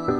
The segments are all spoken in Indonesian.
Assalamualaikum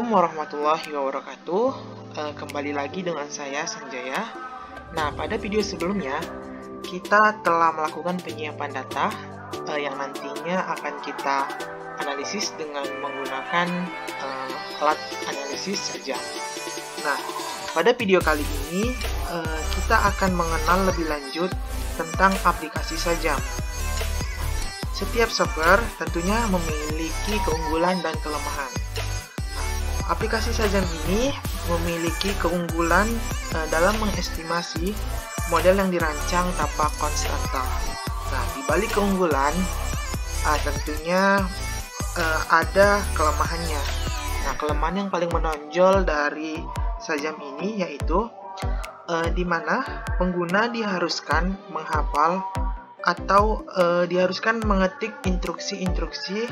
warahmatullahi wabarakatuh. Kembali lagi dengan saya Sanjaya. Nah, pada video sebelumnya kita telah melakukan penyiapan data yang nantinya akan kita analisis dengan menggunakan alat analisis sajam. Nah, pada video kali ini kita akan mengenal lebih lanjut tentang aplikasi sajam. Setiap software tentunya memiliki keunggulan dan kelemahan. Aplikasi sajam ini memiliki keunggulan dalam mengestimasi model yang dirancang tanpa konstanta. Nah, di balik keunggulan tentunya ada kelemahannya. Nah, kelemahan yang paling menonjol dari sajam ini yaitu di mana pengguna diharuskan menghafal atau diharuskan mengetik instruksi-instruksi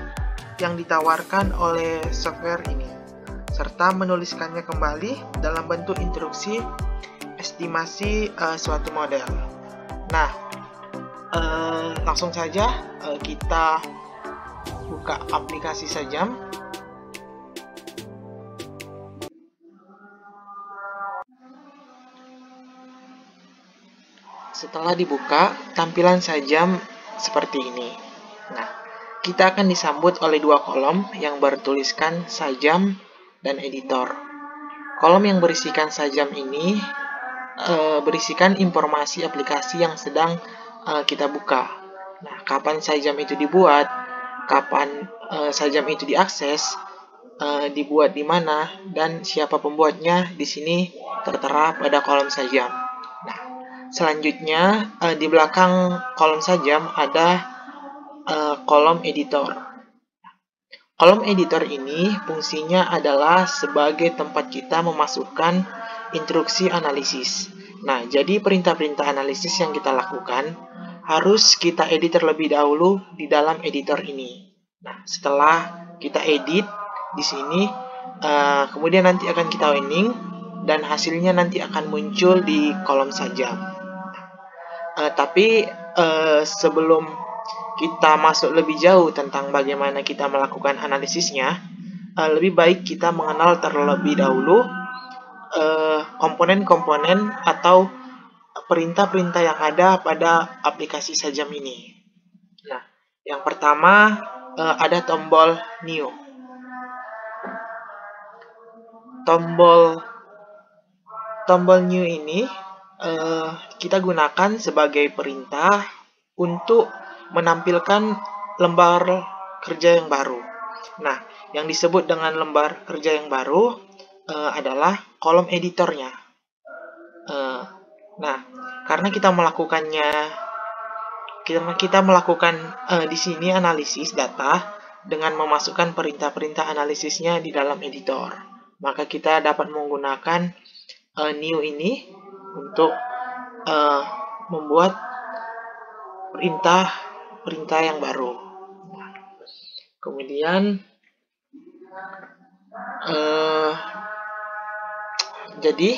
yang ditawarkan oleh software ini, serta menuliskannya kembali dalam bentuk instruksi estimasi suatu model. Nah, langsung saja kita buka aplikasi sajam. Setelah dibuka, tampilan sajam seperti ini. Nah, kita akan disambut oleh dua kolom yang bertuliskan sajam dan editor. Kolom yang berisikan sajam ini berisikan informasi aplikasi yang sedang kita buka. Nah, kapan sajam itu dibuat, kapan sajam itu diakses, dibuat di mana, dan siapa pembuatnya di sini tertera pada kolom sajam. Nah, selanjutnya di belakang kolom sajam ada kolom editor. Kolom editor ini fungsinya adalah sebagai tempat kita memasukkan instruksi analisis. Nah, jadi perintah-perintah analisis yang kita lakukan harus kita edit terlebih dahulu di dalam editor ini. Nah, setelah kita edit di sini, kemudian nanti akan kita winning dan hasilnya nanti akan muncul di kolom sajam. Tapi sebelum kita masuk lebih jauh tentang bagaimana kita melakukan analisisnya, lebih baik kita mengenal terlebih dahulu komponen-komponen atau perintah-perintah yang ada pada aplikasi sajam ini. Nah, yang pertama ada tombol new. Tombol new ini kita gunakan sebagai perintah untuk menampilkan lembar kerja yang baru. Nah, yang disebut dengan lembar kerja yang baru adalah kolom editornya. Nah, karena kita melakukan di sini analisis data dengan memasukkan perintah-perintah analisisnya di dalam editor, maka kita dapat menggunakan new ini untuk membuat perintah yang baru. Kemudian jadi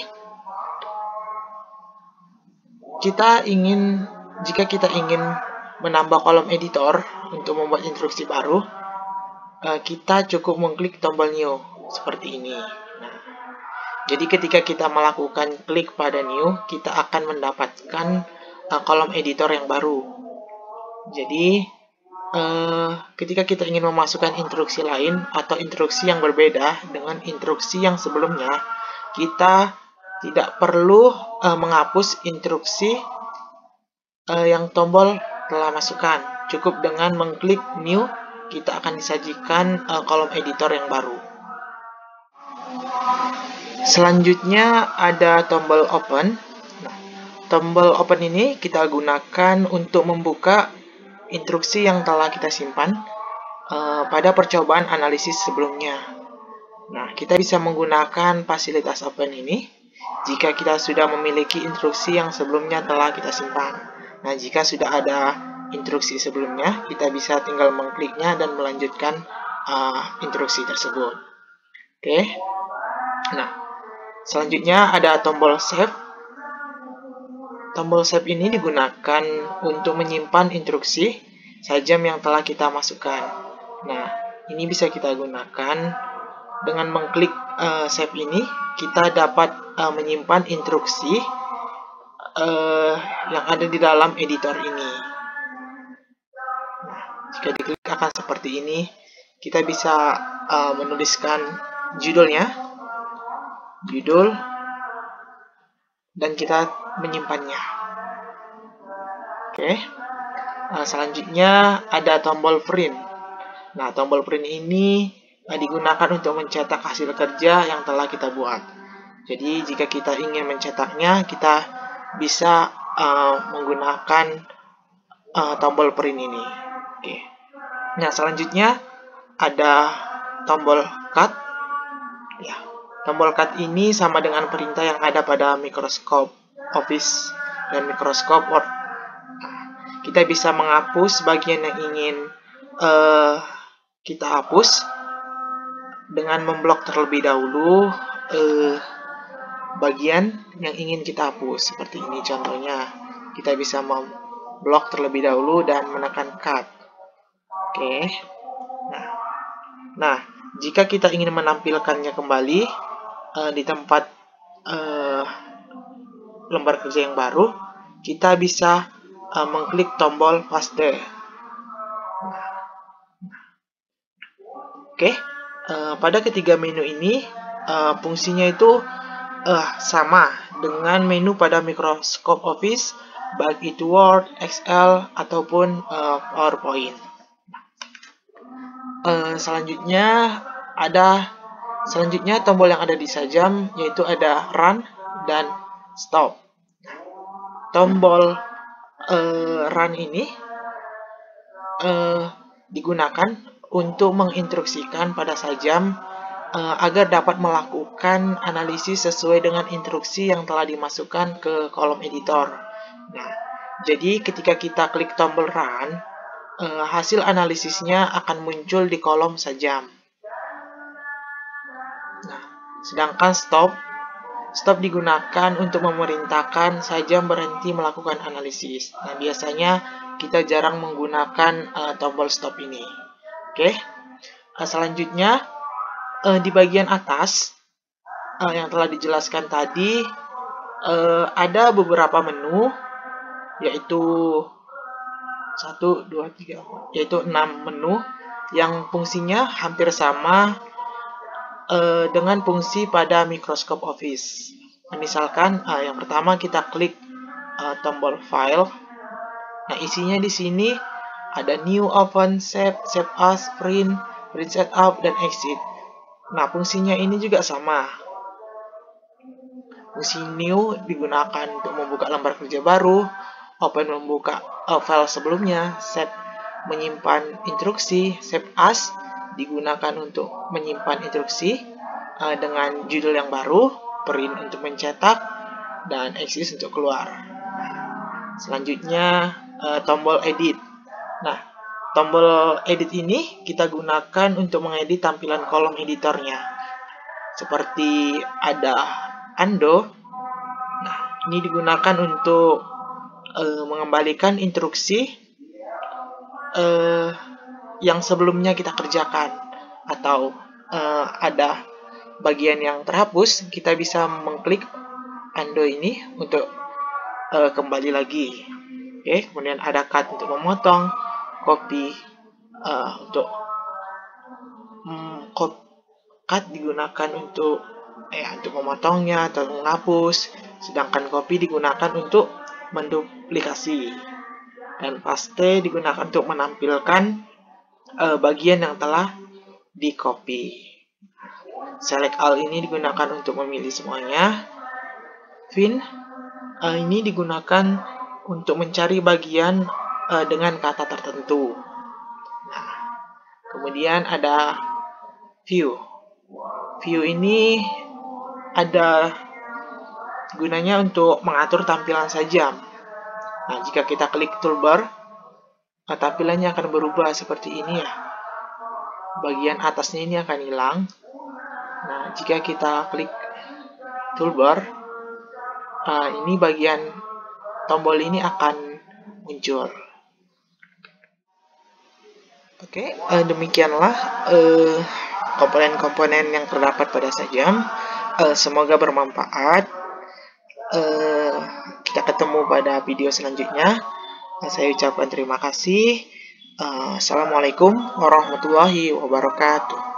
jika kita ingin menambah kolom editor untuk membuat instruksi baru, kita cukup mengklik tombol new seperti ini. Nah, jadi ketika kita melakukan klik pada new, kita akan mendapatkan kolom editor yang baru. Jadi ketika kita ingin memasukkan instruksi lain atau instruksi yang berbeda dengan instruksi yang sebelumnya, kita tidak perlu menghapus instruksi yang tombol telah masukkan. Cukup dengan mengklik new, kita akan disajikan kolom editor yang baru. Selanjutnya ada tombol open. Nah, tombol open ini kita gunakan untuk membuka instruksi yang telah kita simpan pada percobaan analisis sebelumnya. Nah, kita bisa menggunakan fasilitas open ini jika kita sudah memiliki instruksi yang sebelumnya telah kita simpan. Nah, jika sudah ada instruksi sebelumnya, kita bisa tinggal mengkliknya dan melanjutkan instruksi tersebut. Oke. Nah, selanjutnya ada tombol save. tombol save ini digunakan untuk menyimpan instruksi sajam yang telah kita masukkan. Nah, ini bisa kita gunakan dengan mengklik save ini, kita dapat menyimpan instruksi yang ada di dalam editor ini. Nah, jika diklik akan seperti ini, kita bisa menuliskan judul, dan kita menyimpannya. Oke. Selanjutnya ada tombol print. Nah, tombol print ini digunakan untuk mencetak hasil kerja yang telah kita buat. Jadi, jika kita ingin mencetaknya, kita bisa menggunakan tombol print ini. Oke. Nah, selanjutnya ada tombol cut. Ya, tombol cut ini sama dengan perintah yang ada pada Microsoft Office dan Microsoft Word. Kita bisa menghapus bagian yang ingin kita hapus dengan memblok terlebih dahulu bagian yang ingin kita hapus. Seperti ini contohnya. Kita bisa memblok terlebih dahulu dan menekan cut. Oke. Nah, jika kita ingin menampilkannya kembali di tempat lembar kerja yang baru, kita bisa mengklik tombol paste. Oke, pada ketiga menu ini fungsinya itu sama dengan menu pada Microsoft Office, baik itu Word, Excel, ataupun PowerPoint. Selanjutnya tombol yang ada di sajam, yaitu ada Run dan Stop. Tombol Run ini digunakan untuk menginstruksikan pada sajam agar dapat melakukan analisis sesuai dengan instruksi yang telah dimasukkan ke kolom editor. Nah, jadi ketika kita klik tombol Run, hasil analisisnya akan muncul di kolom sajam. Nah, sedangkan Stop digunakan untuk memerintahkan sajam berhenti melakukan analisis. Nah, biasanya kita jarang menggunakan tombol stop ini. Oke. Selanjutnya di bagian atas yang telah dijelaskan tadi ada beberapa menu, yaitu 1, 2, 3, 4, yaitu 6 menu yang fungsinya hampir sama dengan fungsi pada Microsoft Office. Misalkan yang pertama kita klik tombol file. Nah, isinya di sini ada new, open, save as, print setup, dan exit. Nah, fungsinya ini juga sama. Fungsi new digunakan untuk membuka lembar kerja baru, open membuka file sebelumnya, save menyimpan instruksi, save as digunakan untuk menyimpan instruksi dengan judul yang baru, print untuk mencetak, dan exit untuk keluar. Selanjutnya tombol edit. Nah, tombol edit ini kita gunakan untuk mengedit tampilan kolom editornya. Seperti ada undo. Nah, ini digunakan untuk mengembalikan instruksi yang sebelumnya kita kerjakan, atau ada bagian yang terhapus, kita bisa mengklik undo ini untuk kembali lagi. Oke, kemudian ada cut untuk memotong, copy untuk cut digunakan untuk memotongnya atau menghapus, sedangkan copy digunakan untuk menduplikasi, dan paste digunakan untuk menampilkan bagian yang telah di copy. Select all ini digunakan untuk memilih semuanya. Find ini digunakan untuk mencari bagian dengan kata tertentu. Nah, kemudian ada view. View ini ada gunanya untuk mengatur tampilan sajam. Nah, jika kita klik toolbar, tampilannya akan berubah seperti ini ya. Bagian atasnya ini akan hilang. Nah, jika kita klik toolbar, ini bagian tombol ini akan muncul. Oke, demikianlah komponen-komponen yang terdapat pada Sajam. Semoga bermanfaat. Kita ketemu pada video selanjutnya. Saya ucapkan terima kasih. Assalamualaikum warahmatullahi wabarakatuh.